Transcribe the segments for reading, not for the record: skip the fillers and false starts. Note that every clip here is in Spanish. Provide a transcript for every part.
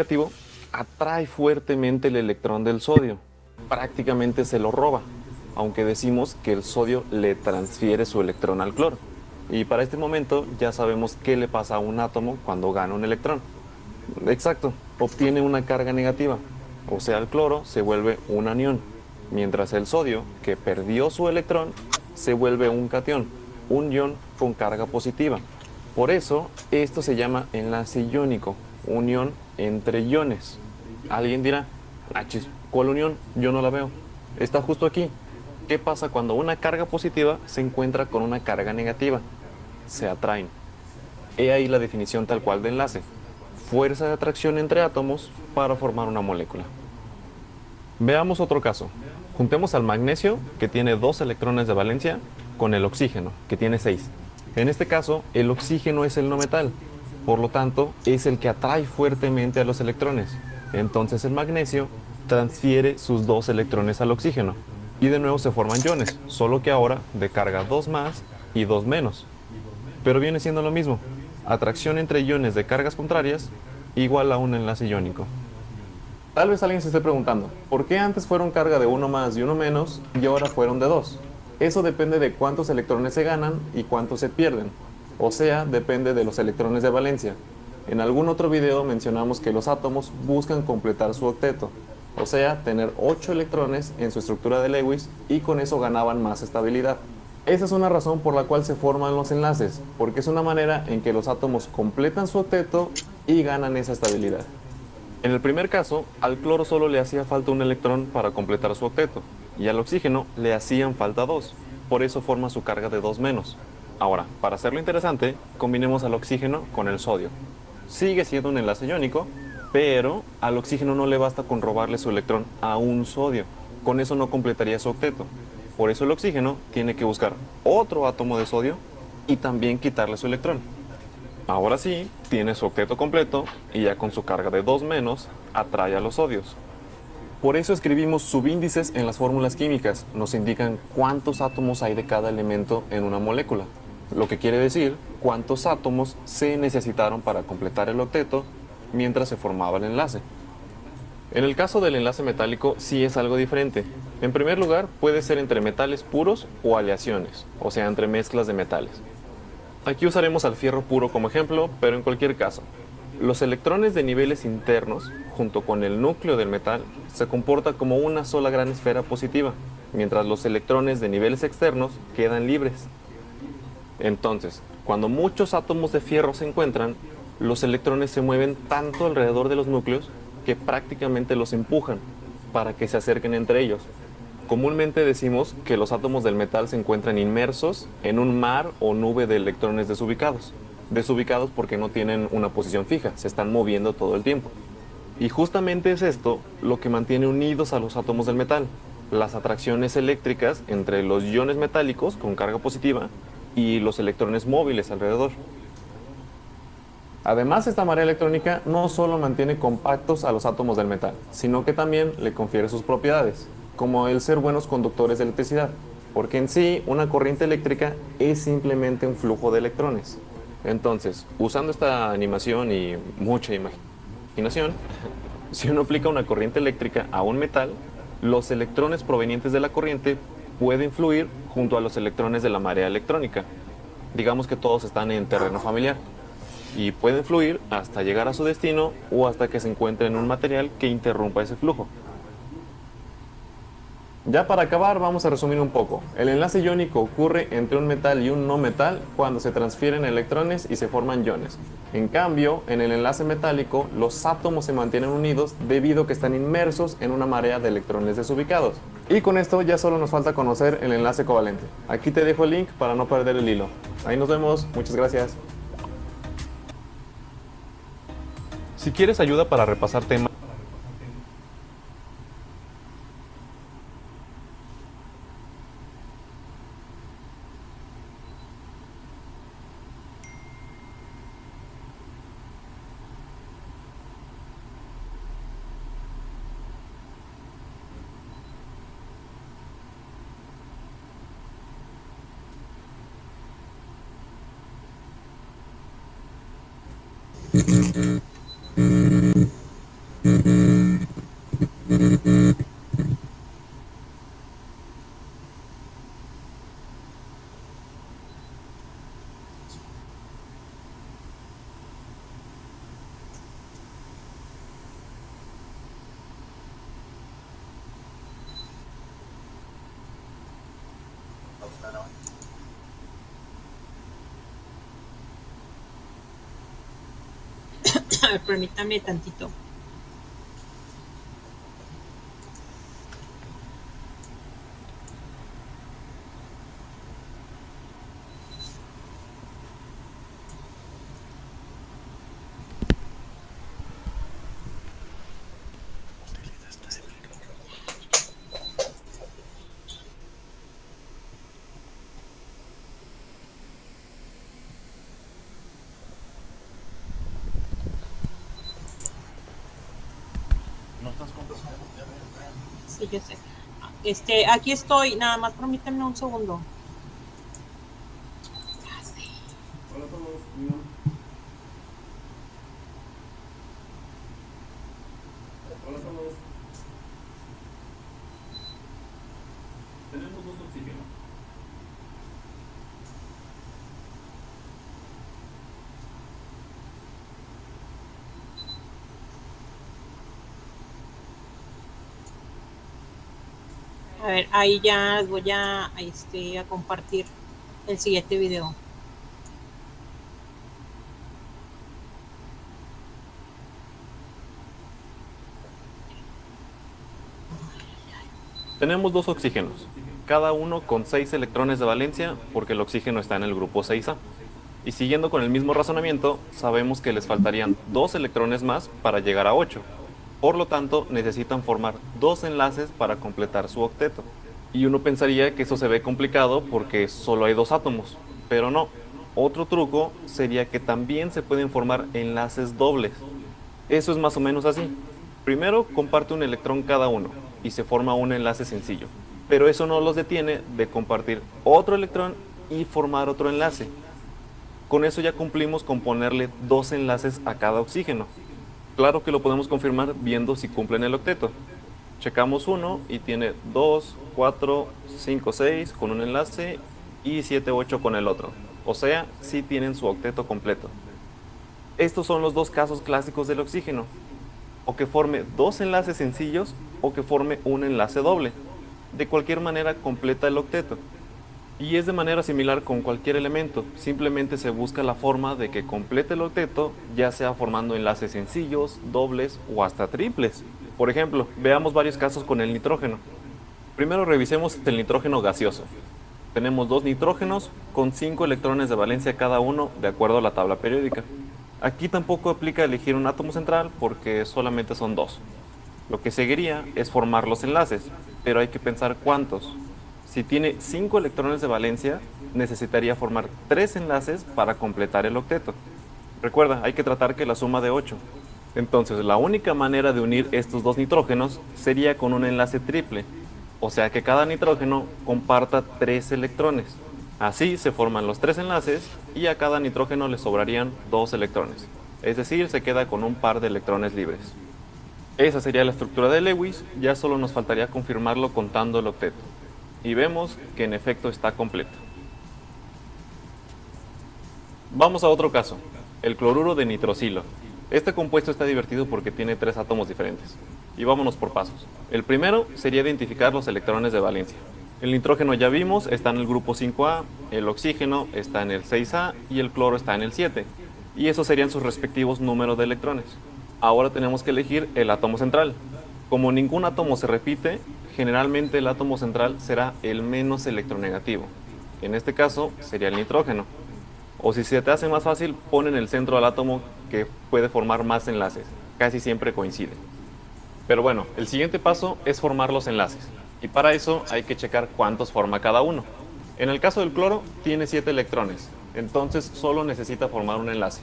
negativo atrae fuertemente el electrón del sodio. Prácticamente se lo roba, aunque decimos que el sodio le transfiere su electrón al cloro. Y para este momento ya sabemos qué le pasa a un átomo cuando gana un electrón. Exacto, obtiene una carga negativa, o sea, el cloro se vuelve un anión, mientras el sodio, que perdió su electrón, se vuelve un catión, un ion con carga positiva. Por eso, esto se llama enlace iónico, unión entre iones. Alguien dirá, chis, ¿cuál unión? Yo no la veo. Está justo aquí. ¿Qué pasa cuando una carga positiva se encuentra con una carga negativa? Se atraen. He ahí la definición tal cual de enlace. Fuerza de atracción entre átomos para formar una molécula. Veamos otro caso. Juntemos al magnesio, que tiene 2 electrones de valencia, con el oxígeno, que tiene 6. En este caso, el oxígeno es el no metal, por lo tanto, es el que atrae fuertemente a los electrones. Entonces el magnesio transfiere sus 2 electrones al oxígeno, y de nuevo se forman iones, solo que ahora de carga 2 más y 2 menos. Pero viene siendo lo mismo. Atracción entre iones de cargas contrarias igual a un enlace iónico. Tal vez alguien se esté preguntando, ¿por qué antes fueron carga de 1 más y 1 menos y ahora fueron de 2? Eso depende de cuántos electrones se ganan y cuántos se pierden. O sea, depende de los electrones de valencia. En algún otro video mencionamos que los átomos buscan completar su octeto, o sea, tener 8 electrones en su estructura de Lewis y con eso ganaban más estabilidad. Esa es una razón por la cual se forman los enlaces, porque es una manera en que los átomos completan su octeto y ganan esa estabilidad. En el primer caso, al cloro solo le hacía falta un electrón para completar su octeto, y al oxígeno le hacían falta 2, por eso forma su carga de 2 menos. Ahora, para hacerlo interesante, combinemos al oxígeno con el sodio. Sigue siendo un enlace iónico, pero al oxígeno no le basta con robarle su electrón a un sodio, con eso no completaría su octeto. Por eso el oxígeno tiene que buscar otro átomo de sodio y también quitarle su electrón. Ahora sí, tiene su octeto completo y ya con su carga de 2 menos, atrae a los sodios. Por eso escribimos subíndices en las fórmulas químicas, nos indican cuántos átomos hay de cada elemento en una molécula, lo que quiere decir cuántos átomos se necesitaron para completar el octeto mientras se formaba el enlace. En el caso del enlace metálico sí es algo diferente. En primer lugar, puede ser entre metales puros o aleaciones, o sea, entre mezclas de metales. Aquí usaremos al fierro puro como ejemplo, pero en cualquier caso, los electrones de niveles internos, junto con el núcleo del metal, se comportan como una sola gran esfera positiva, mientras los electrones de niveles externos quedan libres. Entonces, cuando muchos átomos de fierro se encuentran, los electrones se mueven tanto alrededor de los núcleos que prácticamente los empujan para que se acerquen entre ellos. Comúnmente decimos que los átomos del metal se encuentran inmersos en un mar o nube de electrones desubicados. Desubicados porque no tienen una posición fija, se están moviendo todo el tiempo. Y justamente es esto lo que mantiene unidos a los átomos del metal, las atracciones eléctricas entre los iones metálicos con carga positiva y los electrones móviles alrededor. Además, esta marea electrónica no solo mantiene compactos a los átomos del metal, sino que también le confiere sus propiedades, como el ser buenos conductores de electricidad, porque en sí una corriente eléctrica es simplemente un flujo de electrones. Entonces, usando esta animación y mucha imaginación, si uno aplica una corriente eléctrica a un metal, los electrones provenientes de la corriente pueden fluir junto a los electrones de la marea electrónica. Digamos que todos están en terreno familiar y pueden fluir hasta llegar a su destino o hasta que se encuentren en un material que interrumpa ese flujo. Ya para acabar vamos a resumir un poco. El enlace iónico ocurre entre un metal y un no metal cuando se transfieren electrones y se forman iones. En cambio, en el enlace metálico, los átomos se mantienen unidos debido a que están inmersos en una marea de electrones desubicados. Y con esto ya solo nos falta conocer el enlace covalente. Aquí te dejo el link para no perder el hilo. Ahí nos vemos, muchas gracias. Si quieres ayuda para repasar temas A ver, permítame tantito. Sí, yo sé. Aquí estoy, nada más permítanme un segundo. Hola a todos. Hola a todos. Tenemos 2 oxígenos. A ver, ahí ya voy a compartir el siguiente video. Tenemos 2 oxígenos, cada uno con 6 electrones de valencia porque el oxígeno está en el grupo 6A. Y siguiendo con el mismo razonamiento, sabemos que les faltarían 2 electrones más para llegar a 8. Por lo tanto, necesitan formar 2 enlaces para completar su octeto. Y uno pensaría que eso se ve complicado porque solo hay 2 átomos, pero no. Otro truco sería que también se pueden formar enlaces dobles. Eso es más o menos así. Primero comparte un electrón cada uno y se forma un enlace sencillo, pero eso no los detiene de compartir otro electrón y formar otro enlace. Con eso ya cumplimos con ponerle 2 enlaces a cada oxígeno. Claro que lo podemos confirmar viendo si cumplen el octeto. Checamos uno y tiene 2, 4, 5, 6 con un enlace y 7, 8 con el otro. O sea, sí tienen su octeto completo. Estos son los 2 casos clásicos del oxígeno. O que forme 2 enlaces sencillos o que forme un enlace doble. De cualquier manera completa el octeto. Y es de manera similar con cualquier elemento, simplemente se busca la forma de que complete el octeto, ya sea formando enlaces sencillos, dobles o hasta triples. Por ejemplo, veamos varios casos con el nitrógeno. Primero revisemos el nitrógeno gaseoso. Tenemos 2 nitrógenos con 5 electrones de valencia cada uno de acuerdo a la tabla periódica. Aquí tampoco aplica elegir un átomo central porque solamente son 2. Lo que seguiría es formar los enlaces, pero hay que pensar cuántos. Si tiene 5 electrones de valencia, necesitaría formar 3 enlaces para completar el octeto. Recuerda, hay que tratar que la suma de 8. Entonces, la única manera de unir estos 2 nitrógenos sería con un enlace triple, o sea que cada nitrógeno comparta 3 electrones. Así se forman los 3 enlaces y a cada nitrógeno le sobrarían 2 electrones, es decir, se queda con un par de electrones libres. Esa sería la estructura de Lewis, ya solo nos faltaría confirmarlo contando el octeto. Y vemos que en efecto está completo. Vamos a otro caso, el cloruro de nitrosilo. Este compuesto está divertido porque tiene 3 átomos diferentes. Y vámonos por pasos. El primero sería identificar los electrones de valencia. El nitrógeno ya vimos, está en el grupo 5A, el oxígeno está en el 6A y el cloro está en el 7. Y esos serían sus respectivos números de electrones. Ahora tenemos que elegir el átomo central. Como ningún átomo se repite, generalmente el átomo central será el menos electronegativo. En este caso sería el nitrógeno. O si se te hace más fácil, pon en el centro al átomo que puede formar más enlaces. Casi siempre coincide. Pero bueno, el siguiente paso es formar los enlaces. Y para eso hay que checar cuántos forma cada uno. En el caso del cloro, tiene 7 electrones. Entonces solo necesita formar un enlace.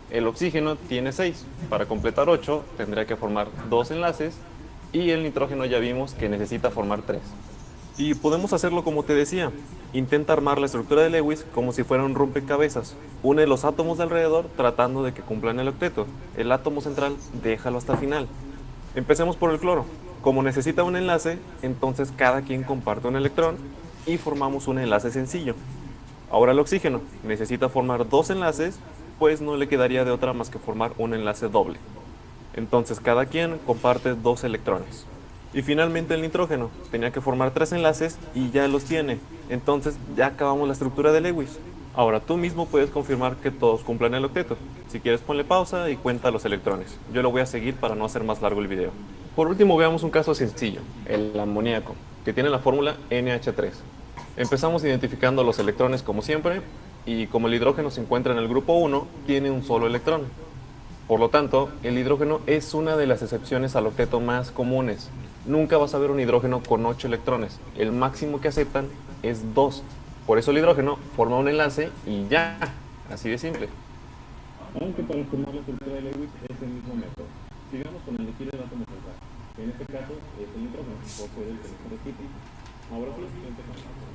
El oxígeno tiene 6. Para completar 8, tendría que formar 2 enlaces. Y el nitrógeno ya vimos que necesita formar 3. Y podemos hacerlo como te decía. Intenta armar la estructura de Lewis como si fuera un rompecabezas. Une los átomos de alrededor tratando de que cumplan el octeto. El átomo central déjalo hasta el final. Empecemos por el cloro. Como necesita un enlace, entonces cada quien comparte un electrón y formamos un enlace sencillo. Ahora el oxígeno necesita formar 2 enlaces, pues no le quedaría de otra más que formar un enlace doble. Entonces cada quien comparte 2 electrones. Y finalmente el nitrógeno. Tenía que formar 3 enlaces y ya los tiene. Entonces ya acabamos la estructura de Lewis. Ahora tú mismo puedes confirmar que todos cumplan el octeto. Si quieres ponle pausa y cuenta los electrones. Yo lo voy a seguir para no hacer más largo el video. Por último veamos un caso sencillo, el amoníaco, que tiene la fórmula NH3. Empezamos identificando los electrones como siempre, y como el hidrógeno se encuentra en el grupo 1, tiene un solo electrón. Por lo tanto, el hidrógeno es una de las excepciones al octeto más comunes. Nunca vas a ver un hidrógeno con 8 electrones. El máximo que aceptan es 2. Por eso el hidrógeno forma un enlace y ya. Así de simple. Aunque para formar la estructura de Lewis es el mismo método. Sigamos con el líquido del átomo central, que en este caso es el nitrógeno, por ser el que nos repite. Ahora sí, empezamos.